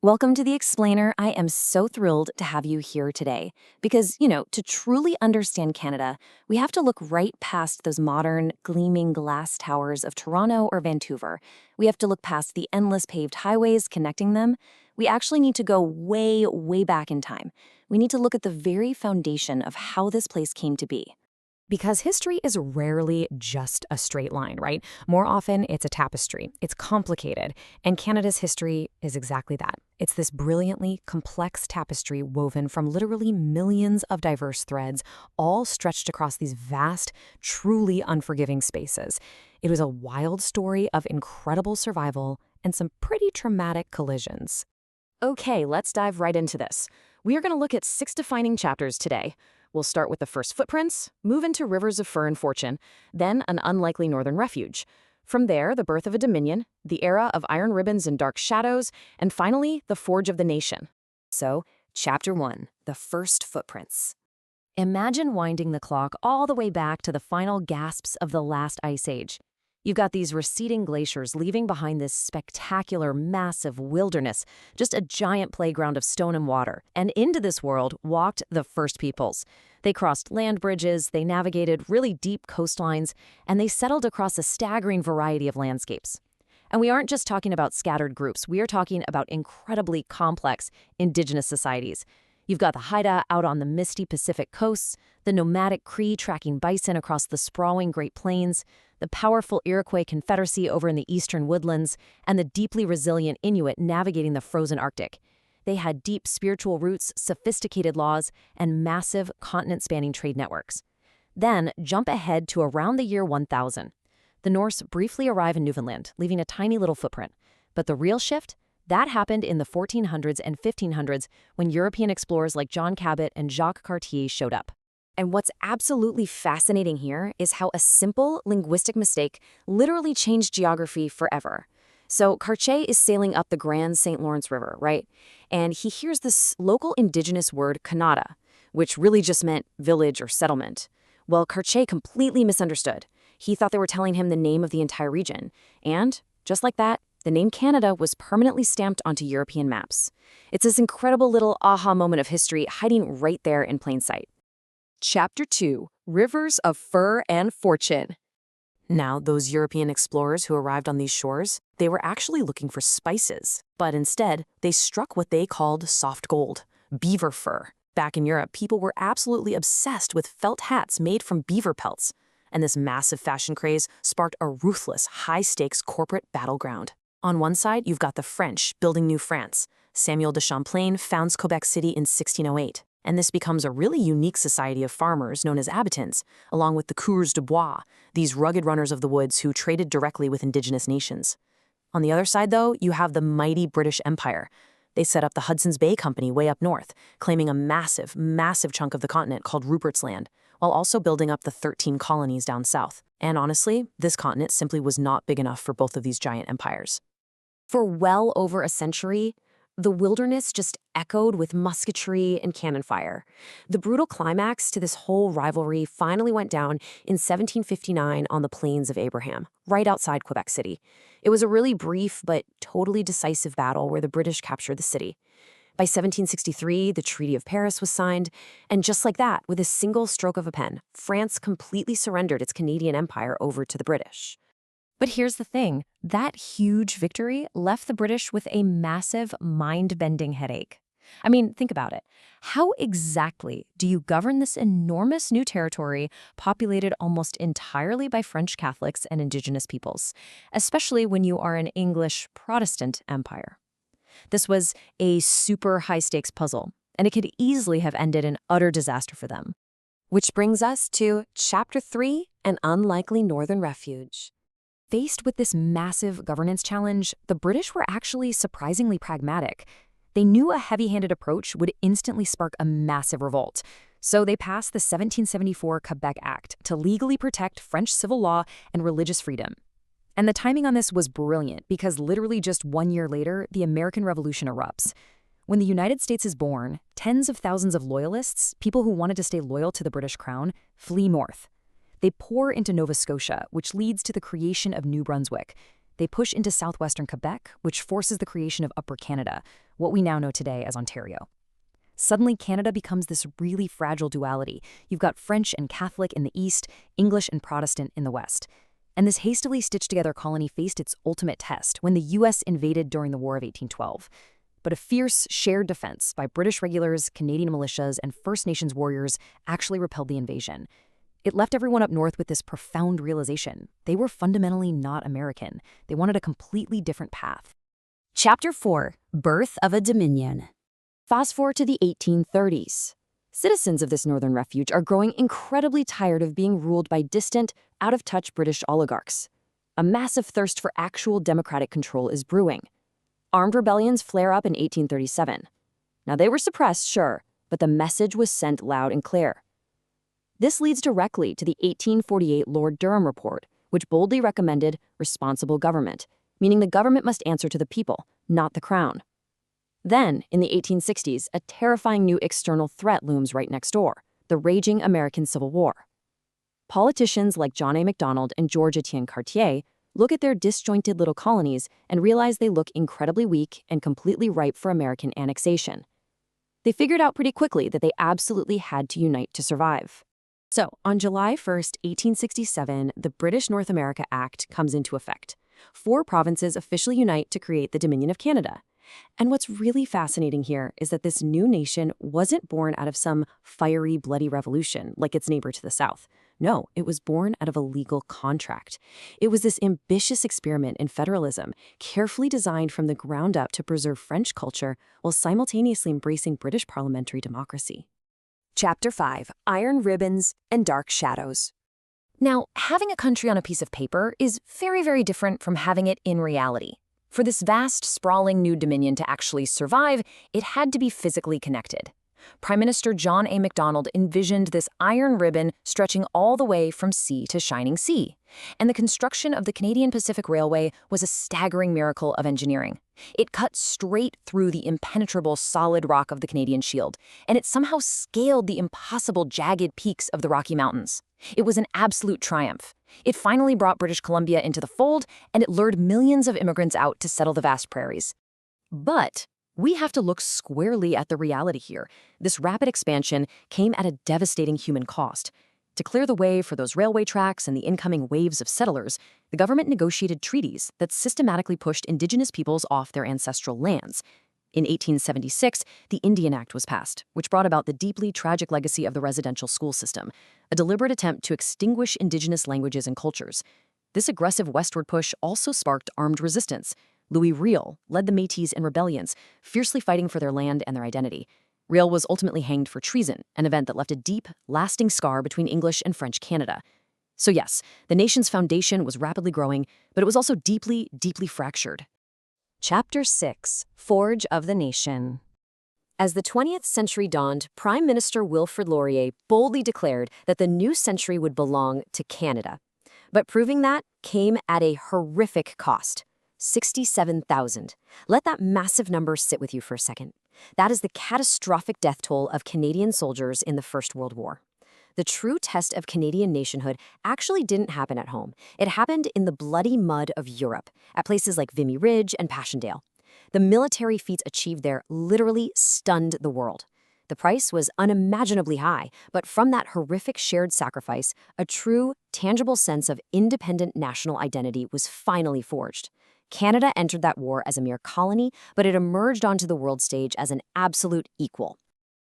Welcome to The Explainer. I am so thrilled to have you here today because, to truly understand Canada, we have to look right past those modern, gleaming glass towers of Toronto or Vancouver. We have to look past the endless paved highways connecting them. We actually need to go way, way back in time. We need to look at the very foundation of how this place came to be. Because history is rarely just a straight line, right? More often, it's a tapestry. It's complicated. And Canada's history is exactly that. It's this brilliantly complex tapestry woven from literally millions of diverse threads, all stretched across these vast, truly unforgiving spaces. It was a wild story of incredible survival and some pretty traumatic collisions. Okay, let's dive right into this. We are going to look at 6 defining chapters today. We'll start with the first footprints, move into rivers of fur and fortune, then an unlikely northern refuge. From there, the birth of a dominion, the era of iron ribbons and dark shadows, and finally, the forge of the nation. So, Chapter 1, the first footprints. Imagine winding the clock all the way back to the final gasps of the last ice age. You've got these receding glaciers leaving behind this spectacular, massive wilderness, just a giant playground of stone and water. And into this world walked the first peoples. They crossed land bridges, they navigated really deep coastlines, and they settled across a staggering variety of landscapes. And we aren't just talking about scattered groups, we are talking about incredibly complex indigenous societies. You've got the Haida out on the misty Pacific coasts, the nomadic Cree tracking bison across the sprawling Great Plains, the powerful Iroquois Confederacy over in the eastern woodlands, and the deeply resilient Inuit navigating the frozen Arctic. They had deep spiritual roots, sophisticated laws, and massive continent-spanning trade networks. Then, jump ahead to around the year 1000. The Norse briefly arrive in Newfoundland, leaving a tiny little footprint. But the real shift? That happened in the 1400s and 1500s when European explorers like John Cabot and Jacques Cartier showed up. And what's absolutely fascinating here is how a simple linguistic mistake literally changed geography forever. So Cartier is sailing up the Grand St. Lawrence River, right? And he hears this local indigenous word, Canada, which really just meant village or settlement. Well, Cartier completely misunderstood. He thought they were telling him the name of the entire region. And, just like that, the name Canada was permanently stamped onto European maps. It's this incredible little aha moment of history hiding right there in plain sight. Chapter 2, Rivers of Fur and Fortune. Now, those European explorers who arrived on these shores, they were actually looking for spices. But instead, they struck what they called soft gold, beaver fur. Back in Europe, people were absolutely obsessed with felt hats made from beaver pelts. And this massive fashion craze sparked a ruthless, high-stakes corporate battleground. On one side, you've got the French building New France. Samuel de Champlain founds Quebec City in 1608. And this becomes a really unique society of farmers known as habitants, along with the coureurs de bois, these rugged runners of the woods who traded directly with indigenous nations. On the other side, though, you have the mighty British Empire. They set up the Hudson's Bay Company way up north, claiming a massive, massive chunk of the continent called Rupert's Land, while also building up the 13 colonies down south. And honestly, this continent simply was not big enough for both of these giant empires. For well over a century, the wilderness just echoed with musketry and cannon fire. The brutal climax to this whole rivalry finally went down in 1759 on the Plains of Abraham, right outside Quebec City. It was a really brief but totally decisive battle where the British captured the city. By 1763, the Treaty of Paris was signed, and just like that, with a single stroke of a pen, France completely surrendered its Canadian empire over to the British. But here's the thing, that huge victory left the British with a massive, mind-bending headache. I mean, think about it. How exactly do you govern this enormous new territory populated almost entirely by French Catholics and indigenous peoples, especially when you are an English Protestant empire? This was a super high-stakes puzzle, and it could easily have ended in utter disaster for them. Which brings us to Chapter 3, An Unlikely Northern Refuge. Faced with this massive governance challenge, the British were actually surprisingly pragmatic. They knew a heavy-handed approach would instantly spark a massive revolt. So they passed the 1774 Quebec Act to legally protect French civil law and religious freedom. And the timing on this was brilliant because literally just 1 year later, the American Revolution erupts. When the United States is born, tens of thousands of loyalists, people who wanted to stay loyal to the British crown, flee north. They pour into Nova Scotia, which leads to the creation of New Brunswick. They push into southwestern Quebec, which forces the creation of Upper Canada, what we now know today as Ontario. Suddenly, Canada becomes this really fragile duality. You've got French and Catholic in the east, English and Protestant in the west. And this hastily stitched-together colony faced its ultimate test when the U.S. invaded during the War of 1812. But a fierce, shared defense by British regulars, Canadian militias, and First Nations warriors actually repelled the invasion. It left everyone up north with this profound realization. They were fundamentally not American. They wanted a completely different path. Chapter 4. Birth of a Dominion. Fast forward to the 1830s. Citizens of this northern refuge are growing incredibly tired of being ruled by distant, out-of-touch British oligarchs. A massive thirst for actual democratic control is brewing. Armed rebellions flare up in 1837. Now, they were suppressed, sure, but the message was sent loud and clear. This leads directly to the 1848 Lord Durham Report, which boldly recommended responsible government, meaning the government must answer to the people, not the crown. Then, in the 1860s, a terrifying new external threat looms right next door, the raging American Civil War. Politicians like John A. Macdonald and George Etienne Cartier look at their disjointed little colonies and realize they look incredibly weak and completely ripe for American annexation. They figured out pretty quickly that they absolutely had to unite to survive. So, on July 1st, 1867, the British North America Act comes into effect. 4 provinces officially unite to create the Dominion of Canada. And what's really fascinating here is that this new nation wasn't born out of some fiery, bloody revolution like its neighbor to the south. No, it was born out of a legal contract. It was this ambitious experiment in federalism, carefully designed from the ground up to preserve French culture while simultaneously embracing British parliamentary democracy. Chapter 5. Iron Ribbons and Dark Shadows. Now, having a country on a piece of paper is very, very different from having it in reality. For this vast, sprawling new dominion to actually survive, it had to be physically connected. Prime Minister John A. Macdonald envisioned this iron ribbon stretching all the way from sea to shining sea. And the construction of the Canadian Pacific Railway was a staggering miracle of engineering. It cut straight through the impenetrable solid rock of the Canadian Shield, and it somehow scaled the impossible jagged peaks of the Rocky Mountains. It was an absolute triumph. It finally brought British Columbia into the fold, and it lured millions of immigrants out to settle the vast prairies. But we have to look squarely at the reality here. This rapid expansion came at a devastating human cost. To clear the way for those railway tracks and the incoming waves of settlers, the government negotiated treaties that systematically pushed Indigenous peoples off their ancestral lands. In 1876, the Indian Act was passed, which brought about the deeply tragic legacy of the residential school system, a deliberate attempt to extinguish Indigenous languages and cultures. This aggressive westward push also sparked armed resistance. Louis Riel led the Métis in rebellions, fiercely fighting for their land and their identity. Riel was ultimately hanged for treason, an event that left a deep, lasting scar between English and French Canada. So yes, the nation's foundation was rapidly growing, but it was also deeply, deeply fractured. Chapter 6. Forge of the Nation. As the 20th century dawned, Prime Minister Wilfrid Laurier boldly declared that the new century would belong to Canada. But proving that came at a horrific cost. 67,000. Let that massive number sit with you for a second. That is the catastrophic death toll of Canadian soldiers in the First World War. The true test of Canadian nationhood actually didn't happen at home. It happened in the bloody mud of Europe, at places like Vimy Ridge and Passchendaele. The military feats achieved there literally stunned the world. The price was unimaginably high, but from that horrific shared sacrifice, a true, tangible sense of independent national identity was finally forged. Canada entered that war as a mere colony, but it emerged onto the world stage as an absolute equal.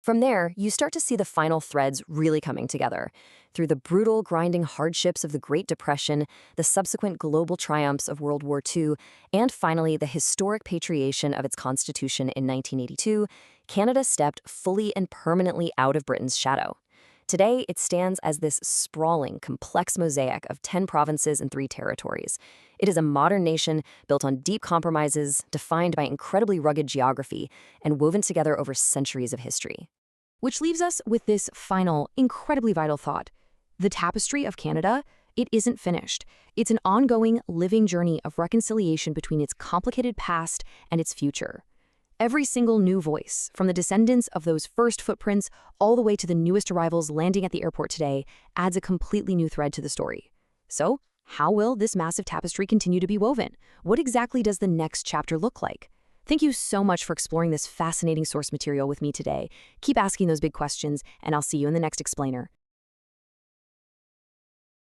From there, you start to see the final threads really coming together. Through the brutal, grinding hardships of the Great Depression, the subsequent global triumphs of World War II, and finally the historic patriation of its constitution in 1982, Canada stepped fully and permanently out of Britain's shadow. Today, it stands as this sprawling, complex mosaic of 10 provinces and 3 territories. It is a modern nation built on deep compromises, defined by incredibly rugged geography, and woven together over centuries of history. Which leaves us with this final, incredibly vital thought. The tapestry of Canada, it isn't finished. It's an ongoing, living journey of reconciliation between its complicated past and its future. Every single new voice, from the descendants of those first footprints all the way to the newest arrivals landing at the airport today, adds a completely new thread to the story. So, how will this massive tapestry continue to be woven? What exactly does the next chapter look like? Thank you so much for exploring this fascinating source material with me today. Keep asking those big questions, and I'll see you in the next explainer.